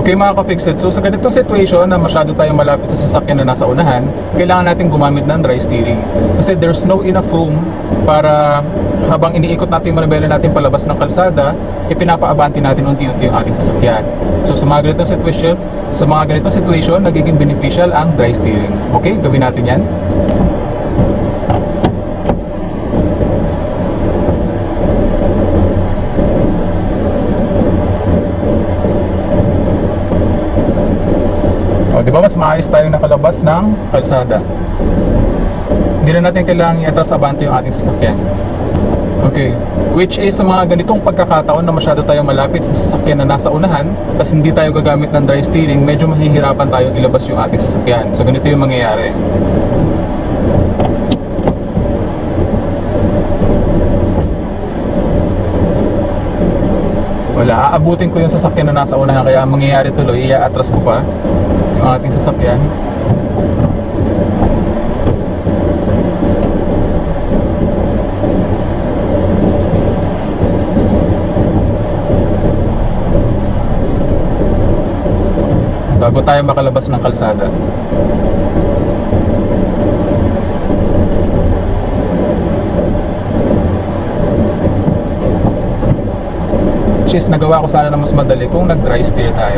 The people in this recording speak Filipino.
Okay mga ka-fixed, so sa ganitong situation na masyado tayong malapit sa sasakyan na nasa unahan, kailangan natin gumamit ng dry steering. Kasi there's no enough room para habang iniikot natin yung manibela natin palabas ng kalsada, ipinapaabante natin unti-unti yung ating sasakyan. So sa mga ganitong situation, nagiging beneficial ang dry steering. Okay, gawin natin yan. O, di ba mas maayos tayong nakalabas ng kalsada. Hindi na natin kailangang i-atras abante yung ating sasakyan. Okay, which is sa mga ganitong pagkakataon na masyado tayong malapit sa sasakyan na nasa unahan, tapos hindi tayo gagamit ng dry steering, medyo mahihirapan tayong ilabas yung ating sasakyan. So ganito yung mangyayari. Wala, aabutin ko yung sasakyan na nasa unahan, kaya ang mangyayari tuloy, i-atras ko pa yung ating sasakyan. Bago tayo makalabas ng kalsada. Which is nagawa ko sana na mas madali kung nag-dry steer tayo.